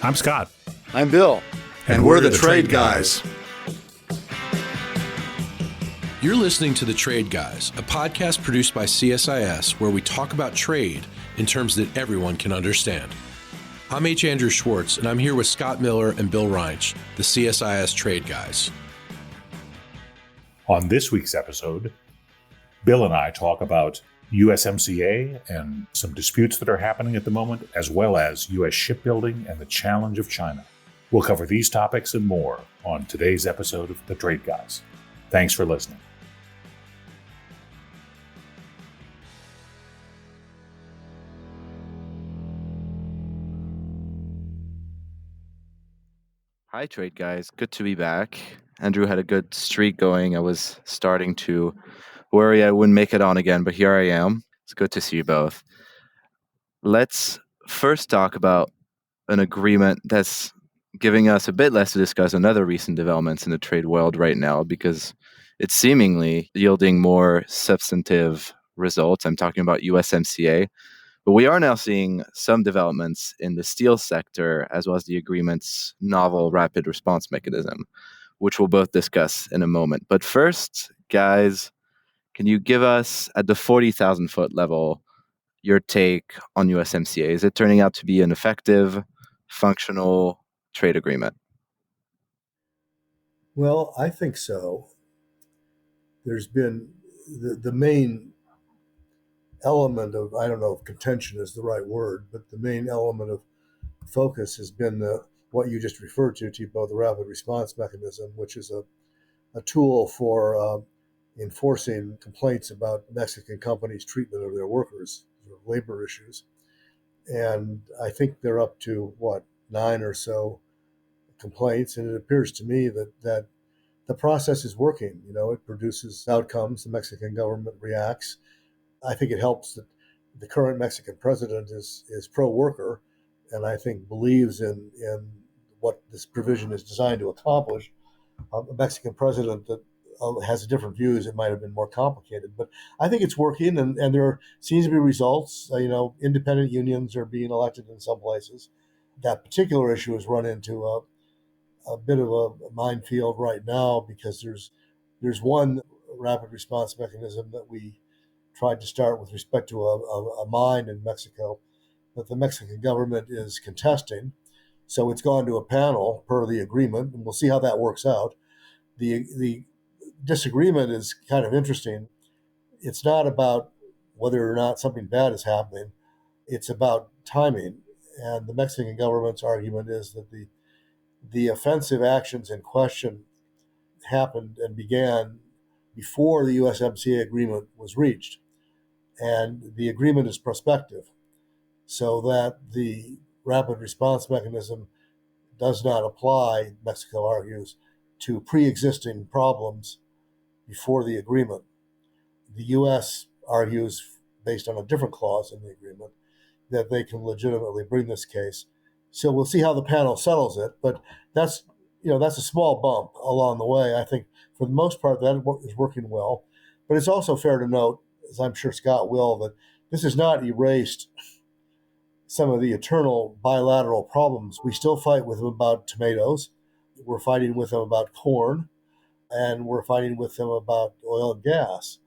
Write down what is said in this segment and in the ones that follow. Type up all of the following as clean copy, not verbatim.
I'm Scott. I'm Bill. And we're the Trade Guys. You're listening to The Trade Guys, a podcast produced by CSIS where we talk about trade in terms that everyone can understand. I'm H. Andrew Schwartz, and I'm here with Scott Miller and Bill Reinsch, the CSIS Trade Guys. On this week's episode, Bill and I talk about USMCA and some disputes that are happening at the moment, as well as U.S. shipbuilding and the challenge of China. We'll cover these topics and more on today's episode of The Trade Guys. Thanks for listening. Hi, Trade Guys. Good to be back. Andrew had a good streak going. I was starting to worry I wouldn't make it on again, but here I am. It's good to see you both. Let's first talk about an agreement that's giving us a bit less to discuss on other recent developments in the trade world right now because it's seemingly yielding more substantive results. I'm talking about USMCA. But we are now seeing some developments in the steel sector, as well as the agreement's novel rapid response mechanism, which we'll both discuss in a moment. But first, guys, can you give us, at the 40,000-foot level, your take on USMCA? Is it turning out to be an effective, functional trade agreement? Well, I think so. There's been the main element of, I don't know if contention is the right word, but the main element of focus has been what you just referred to, Thibault, the rapid response mechanism, which is a tool for enforcing complaints about Mexican companies' treatment of their workers, labor issues. And I think they're up to, 9 or so complaints. And it appears to me that the process is working. It produces outcomes. The Mexican government reacts. I think it helps that the current Mexican president is pro-worker, and I think believes in what this provision is designed to accomplish. A Mexican president that has different views, it might have been more complicated. But I think it's working, and there seems to be results. Independent unions are being elected in some places. That particular issue has run into a bit of a minefield right now because there's one rapid response mechanism that we tried to start with respect to a mine in Mexico that the Mexican government is contesting. So it's gone to a panel per the agreement, and we'll see how that works out. The disagreement is kind of interesting. It's not about whether or not something bad is happening. It's about timing. And the Mexican government's argument is that the offensive actions in question happened and began before the USMCA agreement was reached. And the agreement is prospective, so that the rapid response mechanism does not apply, Mexico argues, to pre-existing problems before the agreement. The U.S. argues, based on a different clause in the agreement, that they can legitimately bring this case. So we'll see how the panel settles it, but that's a small bump along the way. I think for the most part that is working well, but it's also fair to note, as I'm sure Scott will, that this has not erased some of the eternal bilateral problems. We still fight with them about tomatoes. We're fighting with them about corn, and we're fighting with them about oil and gas.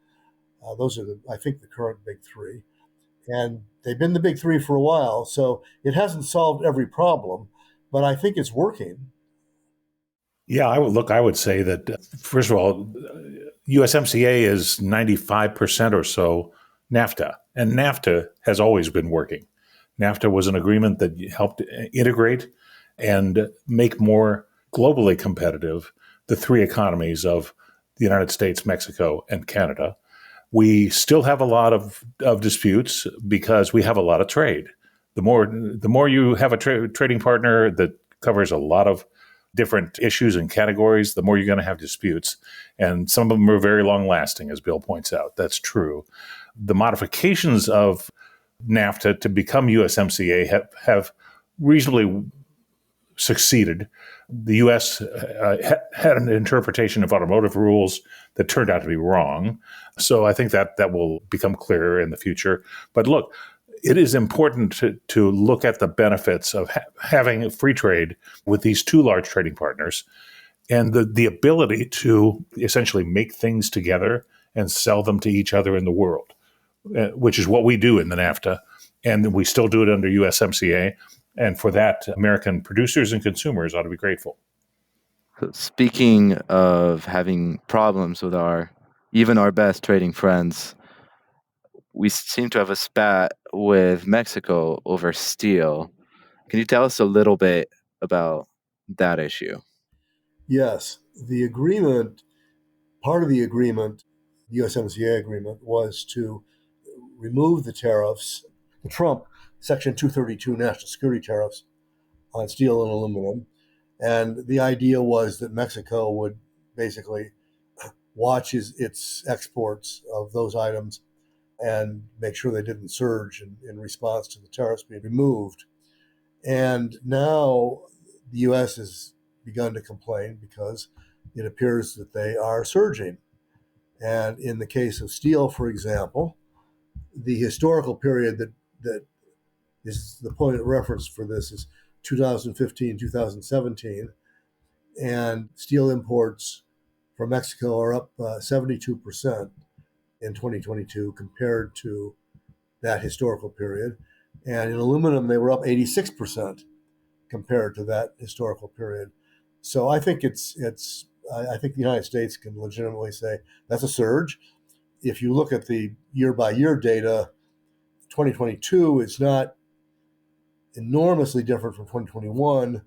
Those are, I think, the current big three. And they've been the big three for a while, so it hasn't solved every problem, but I think it's working. Yeah, I would say that, first of all, USMCA is 95% or so NAFTA, and NAFTA has always been working. NAFTA was an agreement that helped integrate and make more globally competitive the three economies of the United States, Mexico, and Canada. We still have a lot of disputes because we have a lot of trade. The more you have a trading partner that covers a lot of different issues and categories, the more you're going to have disputes. And some of them are very long lasting, as Bill points out. That's true. The modifications of NAFTA to become USMCA have reasonably succeeded. The U.S. Had an interpretation of automotive rules that turned out to be wrong. So I think that will become clearer in the future. But look, it is important to look at the benefits of having a free trade with these two large trading partners and the ability to essentially make things together and sell them to each other in the world, which is what we do in the NAFTA. And we still do it under USMCA. And for that, American producers and consumers ought to be grateful. Speaking of having problems with even our best trading friends, we seem to have a spat with Mexico over steel. Can you tell us a little bit about that issue? Yes, the agreement, part of the agreement, the USMCA agreement, was to remove the tariffs, the Trump Section 232 national security tariffs on steel and aluminum. And the idea was that Mexico would basically watch its exports of those items and make sure they didn't surge in response to the tariffs being removed. And now the U.S. has begun to complain because it appears that they are surging. And in the case of steel, for example, the historical period that is the point of reference for this is 2015, 2017. And steel imports from Mexico are up 72% in 2022 compared to that historical period. And in aluminum, they were up 86% compared to that historical period. So I think I think the United States can legitimately say that's a surge. If you look at the year-by-year data, 2022 is not enormously different from 2021.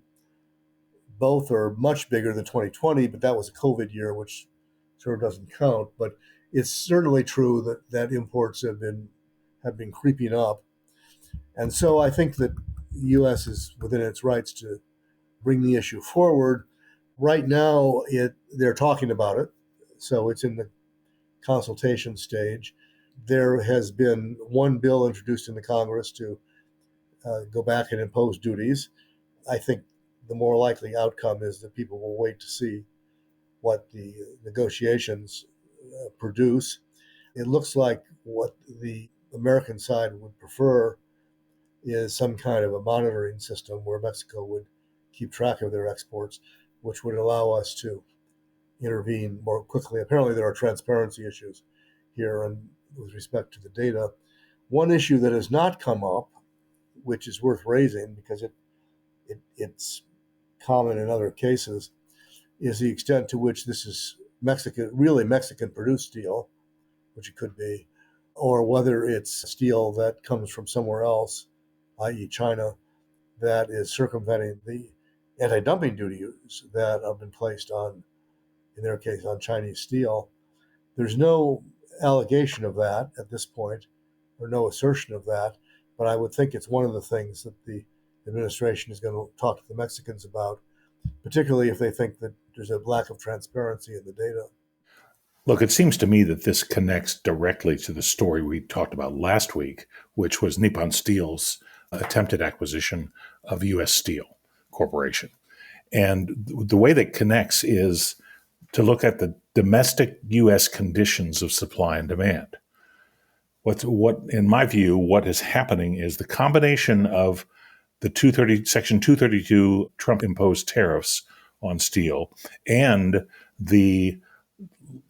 Both are much bigger than 2020, but that was a COVID year, which sort of doesn't count. But it's certainly true that imports have been creeping up. And so I think that the U.S. is within its rights to bring the issue forward. Right now, they're talking about it, so it's in the consultation stage. There has been one bill introduced in the Congress to go back and impose duties. I think the more likely outcome is that people will wait to see what the negotiations produce. It looks like what the American side would prefer is some kind of a monitoring system where Mexico would keep track of their exports, which would allow us to intervene more quickly. Apparently, there are transparency issues here and with respect to the data. One issue that has not come up, which is worth raising because it's common in other cases, is the extent to which this is really Mexican produced steel, which it could be, or whether it's steel that comes from somewhere else, i.e. China, that is circumventing the anti-dumping duties that have been placed on, in their case, on Chinese steel. There's no allegation of that at this point, or no assertion of that, but I would think it's one of the things that the administration is going to talk to the Mexicans about, particularly if they think that there's a lack of transparency in the data. Look, it seems to me that this connects directly to the story we talked about last week, which was Nippon Steel's attempted acquisition of U.S. Steel Corporation. And the way that connects is to look at the domestic U.S. conditions of supply and demand. What, in my view, what is happening is the combination of the Section 232 Trump-imposed tariffs on steel and the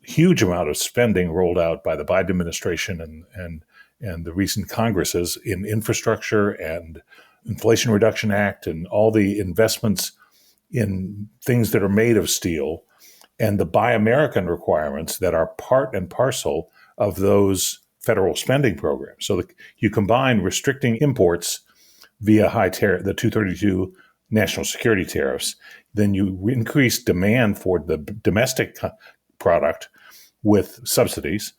huge amount of spending rolled out by the Biden administration and the recent Congresses in infrastructure and Inflation Reduction Act and all the investments in things that are made of steel and the Buy American requirements that are part and parcel of those federal spending programs. So you combine restricting imports via the 232 national security tariffs, then you increase demand for the domestic product with subsidies.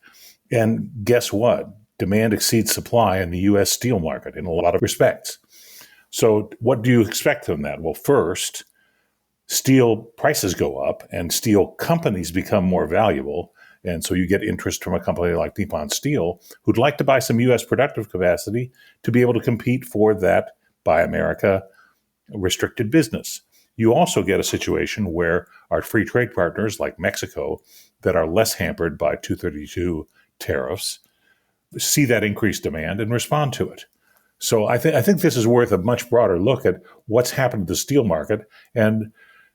And guess what? Demand exceeds supply in the U.S. steel market in a lot of respects. So what do you expect from that? Well, first, steel prices go up and steel companies become more valuable. And so you get interest from a company like Nippon Steel, who'd like to buy some U.S. productive capacity to be able to compete for that Buy America restricted business. You also get a situation where our free trade partners like Mexico that are less hampered by 232 tariffs see that increased demand and respond to it. So I think this is worth a much broader look at what's happened to the steel market. And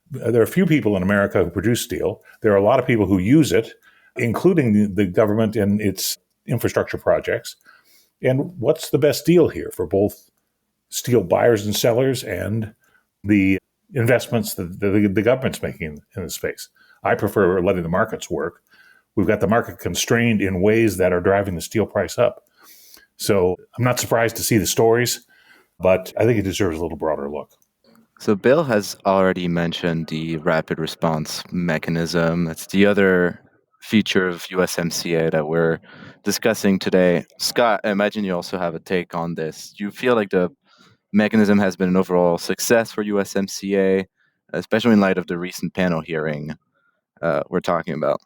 there are a few people in America who produce steel. There are a lot of people who use it, including the government in its infrastructure projects. And what's the best deal here for both steel buyers and sellers and the investments that the government's making in the space? I prefer letting the markets work. We've got the market constrained in ways that are driving the steel price up. So I'm not surprised to see the stories, but I think it deserves a little broader look. So Bill has already mentioned the rapid response mechanism. That's the other feature of USMCA that we're discussing today. Scott, I imagine you also have a take on this. Do you feel like the mechanism has been an overall success for USMCA, especially in light of the recent panel hearing we're talking about?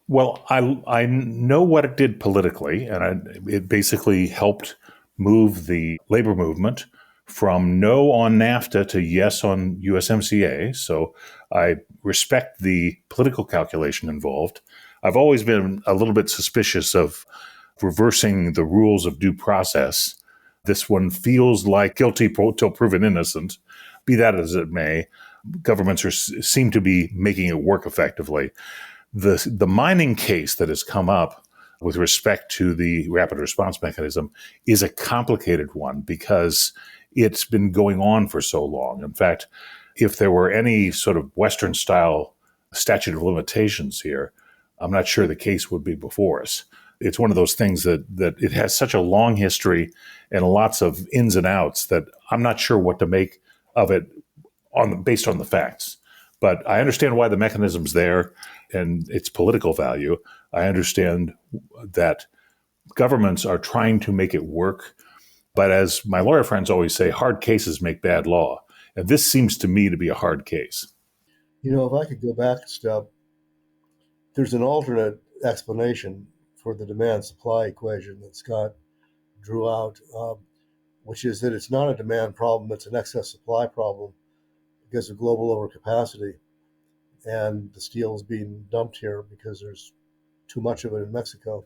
Well, I know what it did politically, and it basically helped move the labor movement from no on NAFTA to yes on USMCA. So I respect the political calculation involved. I've always been a little bit suspicious of reversing the rules of due process. This one feels like guilty till proven innocent. Be that as it may, governments seem to be making it work effectively. The mining case that has come up with respect to the rapid response mechanism is a complicated one because it's been going on for so long. In fact, if there were any sort of Western style statute of limitations here, I'm not sure the case would be before us. It's one of those things that it has such a long history and lots of ins and outs that I'm not sure what to make of it based on the facts. But I understand why the mechanism's there and its political value. I understand that governments are trying to make it work. But as my lawyer friends always say, hard cases make bad law. And this seems to me to be a hard case. If I could go back a step, there's an alternate explanation for the demand-supply equation that Scott drew out, which is that it's not a demand problem, it's an excess supply problem because of global overcapacity. And the steel is being dumped here because there's too much of it in Mexico.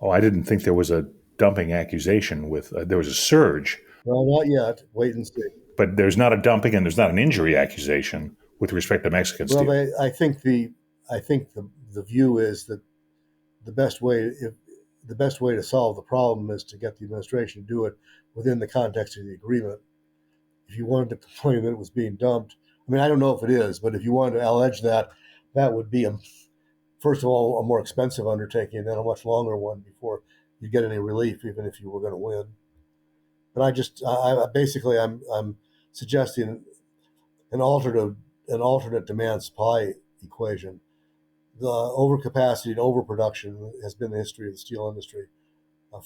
Oh, I didn't think there was a dumping accusation there was a surge. Well, not yet. Wait and see. But there's not a dumping and there's not an injury accusation with respect to Mexican steel. Well, I think the view is that the best way to solve the problem is to get the administration to do it within the context of the agreement. If you wanted to complain that it was being dumped, I don't know if it is, but if you wanted to allege that, that would be, first of all, a more expensive undertaking and then a much longer one before you get any relief, even if you were going to win. But I'm suggesting an alternate demand supply equation. The overcapacity and overproduction has been the history of the steel industry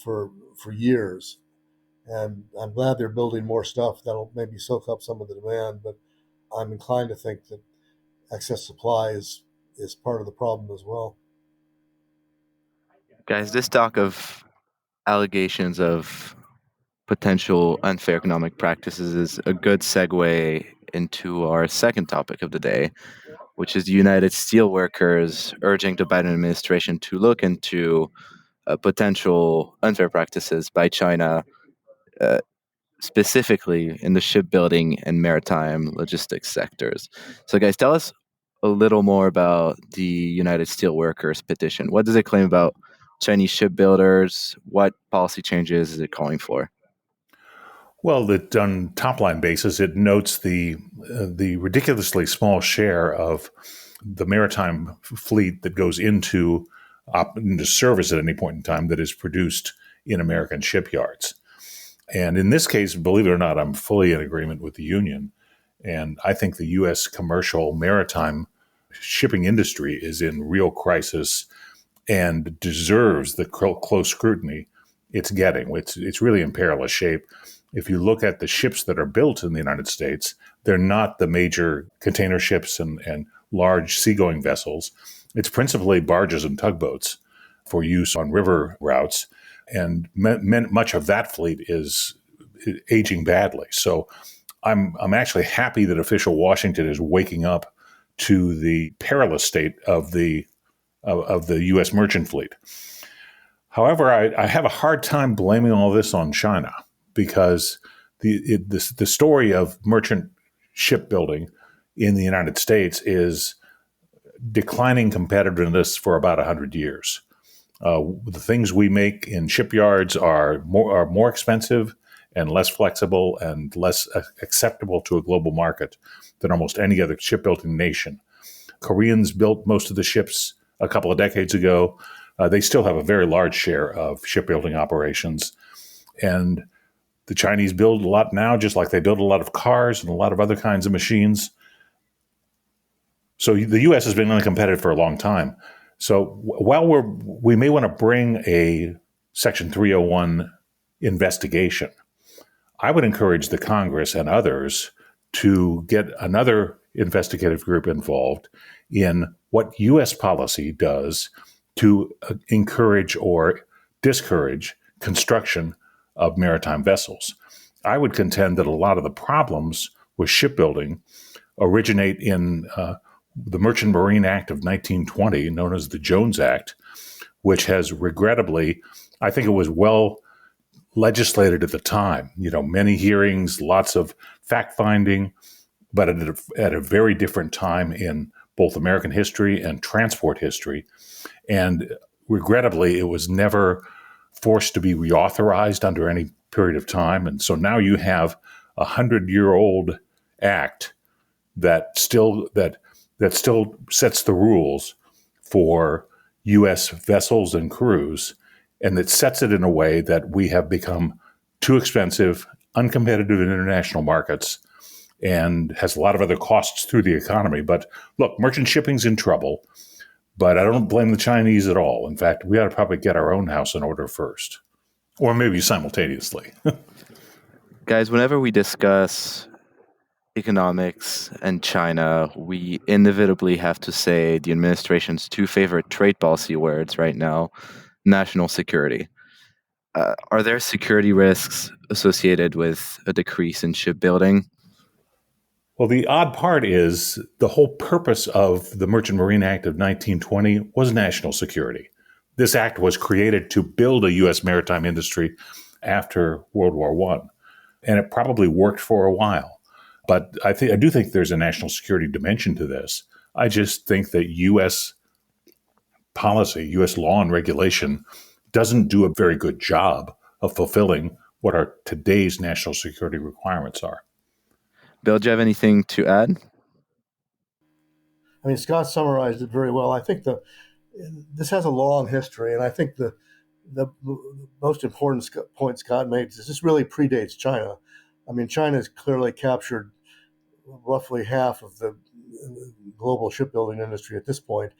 for years. And I'm glad they're building more stuff that'll maybe soak up some of the demand, but I'm inclined to think that excess supply is part of the problem as well. Guys, this talk of allegations of potential unfair economic practices is a good segue into our second topic of the day, which is the United Steelworkers urging the Biden administration to look into potential unfair practices by China, specifically in the shipbuilding and maritime logistics sectors. So, guys, tell us a little more about the United Steelworkers petition. What does it claim about Chinese shipbuilders? What policy changes is it calling for? Well, that on top line basis, it notes the ridiculously small share of the maritime fleet that goes into service at any point in time that is produced in American shipyards. And in this case, believe it or not, I'm fully in agreement with the union. And I think the U.S. commercial maritime shipping industry is in real crisis and deserves the close scrutiny it's getting. It's really in perilous shape. If you look at the ships that are built in the United States, they're not the major container ships and large seagoing vessels. It's principally barges and tugboats for use on river routes. And much of that fleet is aging badly. So I'm actually happy that official Washington is waking up to the perilous state of the U.S. merchant fleet. However, I have a hard time blaming all this on China because the story of merchant shipbuilding in the United States is declining competitiveness for about 100 years. The things we make in shipyards are more expensive and less flexible and less acceptable to a global market than almost any other shipbuilding nation. Koreans built most of the ships a couple of decades ago. They still have a very large share of shipbuilding operations. And the Chinese build a lot now, just like they build a lot of cars and a lot of other kinds of machines. So the U.S. has been uncompetitive for a long time. So while we may want to bring a Section 301 investigation, I would encourage the Congress and others to get another investigative group involved in what U.S. policy does to encourage or discourage construction of maritime vessels. I would contend that a lot of the problems with shipbuilding originate in the Merchant Marine Act of 1920, known as the Jones Act, which has regrettably, I think it was well legislated at the time. Many hearings, lots of fact-finding, but at a very different time in both American history and transport history. And regrettably, it was never forced to be reauthorized under any period of time. And so now you have a 100-year-old act that still sets the rules for U.S. vessels and crews, and that sets it in a way that we have become too expensive, uncompetitive in international markets, and has a lot of other costs through the economy. But look, merchant shipping's in trouble, but I don't blame the Chinese at all. In fact, we ought to probably get our own house in order first, or maybe simultaneously. Guys, whenever we discuss economics and China, we inevitably have to say the administration's two favorite trade policy words right now: national security. Are there security risks associated with a decrease in shipbuilding? Well, the odd part is the whole purpose of the Merchant Marine Act of 1920 was national security. This act was created to build a U.S. maritime industry after World War I, and it probably worked for a while. But I do think there's a national security dimension to this. I just think that U.S. policy, U.S. law and regulation doesn't do a very good job of fulfilling what our today's national security requirements are. Bill, do you have anything to add? I mean, Scott summarized it very well. I think this has a long history, and I think the most important point Scott made is this really predates China. I mean, China has clearly captured roughly half of the global shipbuilding industry at this point,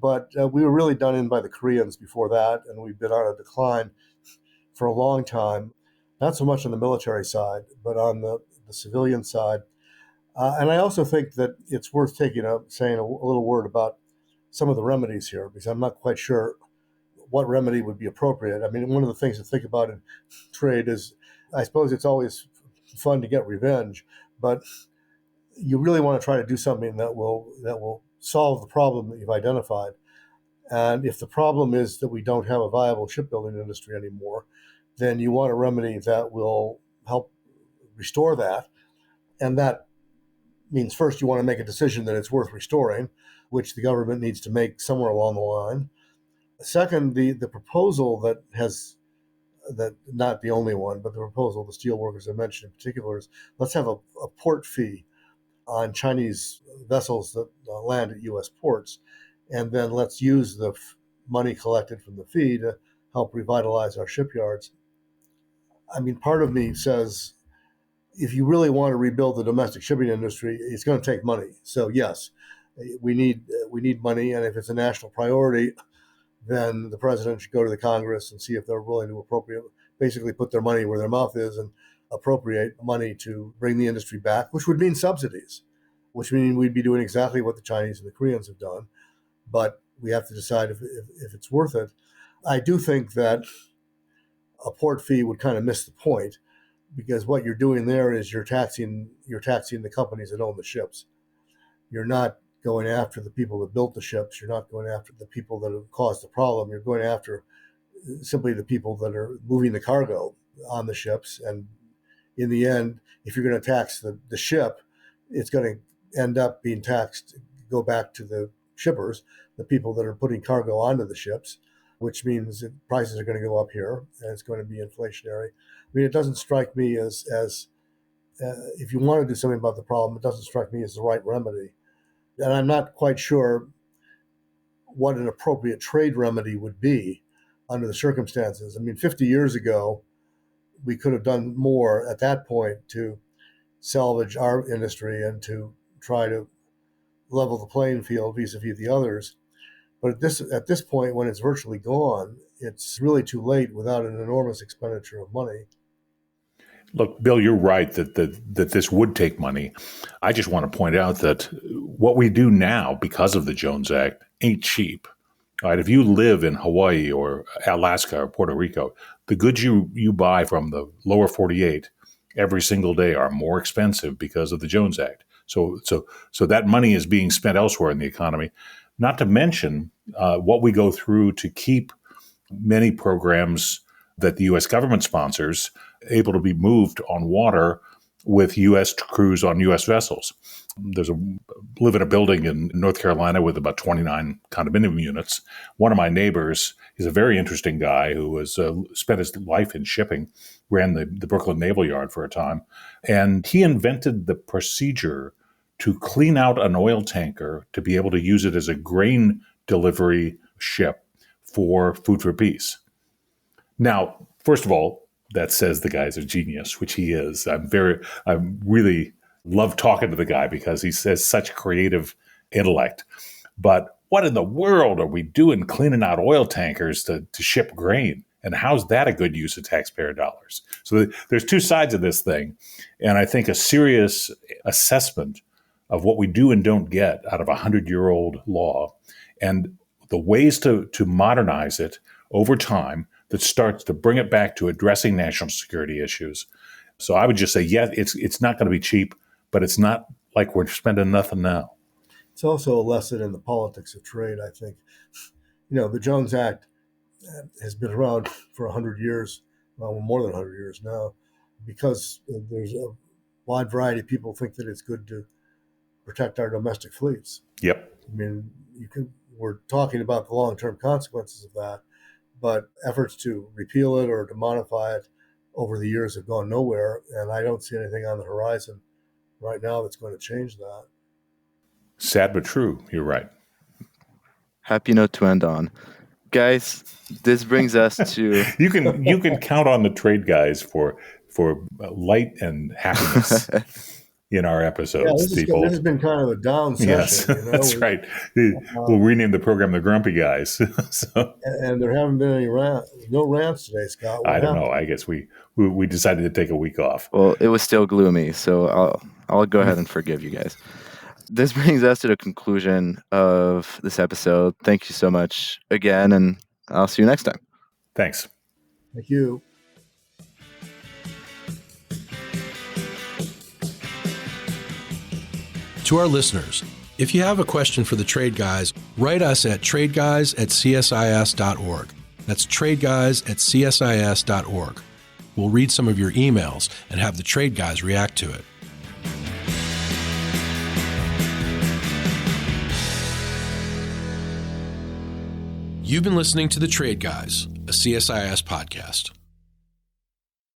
but we were really done in by the Koreans before that, and we've been on a decline for a long time, not so much on the military side, but on the civilian side. And I also think that it's worth saying a little word about some of the remedies here, because I'm not quite sure what remedy would be appropriate. I mean, one of the things to think about in trade is, I suppose it's always fun to get revenge, but you really want to try to do something that will solve the problem that you've identified. And if the problem is that we don't have a viable shipbuilding industry anymore, then you want a remedy that will help restore that. And that means first you want to make a decision that it's worth restoring, which the government needs to make somewhere along the line. Second, the proposal that not the only one, but the proposal the steelworkers I mentioned in particular is, let's have a port fee on Chinese vessels that land at U.S. ports, and then let's use the money collected from the fee to help revitalize our shipyards. I mean, part of me says, if you really want to rebuild the domestic shipping industry, it's going to take money. So yes, we need money, and if it's a national priority, then the president should go to the Congress and see if they're willing to basically put their money where their mouth is and appropriate money to bring the industry back, which would mean subsidies, which means we'd be doing exactly what the Chinese and the Koreans have done. But we have to decide if it's worth it. I do think that a port fee would kind of miss the point, because what you're doing there is you're taxing the companies that own the ships. You're not going after the people that built the ships. You're not going after the people that have caused the problem. You're going after simply the people that are moving the cargo on the ships. And in the end, if you're going to tax the ship, it's going to end up being taxed, go back to the shippers, the people that are putting cargo onto the ships, which means that prices are going to go up here and it's going to be inflationary. I mean, it doesn't strike me as if you want to do something about the problem, it doesn't strike me as the right remedy. And I'm not quite sure what an appropriate trade remedy would be under the circumstances. I mean, 50 years ago, we could have done more at that point to salvage our industry and to try to level the playing field vis-a-vis the others. But at this point, when it's virtually gone, it's really too late without an enormous expenditure of money. Look, Bill, you're right that this would take money. I just want to point out that what we do now, because of the Jones Act, ain't cheap. Right? If you live in Hawaii or Alaska or Puerto Rico, the goods you buy from the lower 48 every single day are more expensive because of the Jones Act. So that money is being spent elsewhere in the economy. Not to mention what we go through to keep many programs that the U.S. government sponsors able to be moved on water with U.S. crews on U.S. vessels. Live in a building in North Carolina with about 29 condominium units. One of my neighbors is a very interesting guy who was spent his life in shipping, ran the Brooklyn Naval Yard for a time, and he invented the procedure to clean out an oil tanker to be able to use it as a grain delivery ship for Food for Peace. Now, first of all, that says the guy's a genius, which he is. I really love talking to the guy because he says such creative intellect. But what in the world are we doing cleaning out oil tankers to ship grain? And how's that a good use of taxpayer dollars? So there's two sides of this thing. And I think a serious assessment of what we do and don't get out of a 100-year-old law and the ways to modernize it over time that starts to bring it back to addressing national security issues. So I would just say, yeah, it's not going to be cheap, but it's not like we're spending nothing now. It's also a lesson in the politics of trade, I think. You know, the Jones Act has been around for 100 years, well, more than 100 years now, because there's a wide variety of people think that it's good to protect our domestic fleets. Yep. I mean, we're talking about the long-term consequences of that, but efforts to repeal it or to modify it over the years have gone nowhere, and I don't see anything on the horizon right now that's going to change that. Sad but true. You're right. Happy note to end on. Guys, this brings us to... You can count on the trade guys for light and happiness in our episodes, people. This has been kind of a down session. Yes, that's right. We'll rename the program the Grumpy Guys. And there haven't been no rants today, Scott. I don't know. I guess we decided to take a week off. Well, it was still gloomy, so I'll go ahead and forgive you guys. This brings us to the conclusion of this episode. Thank you so much again, and I'll see you next time. Thanks. Thank you. To our listeners, if you have a question for the Trade Guys, write us at tradeguys@csis.org. That's tradeguys@csis.org. We'll read some of your emails and have the Trade Guys react to it. You've been listening to The Trade Guys, a CSIS podcast.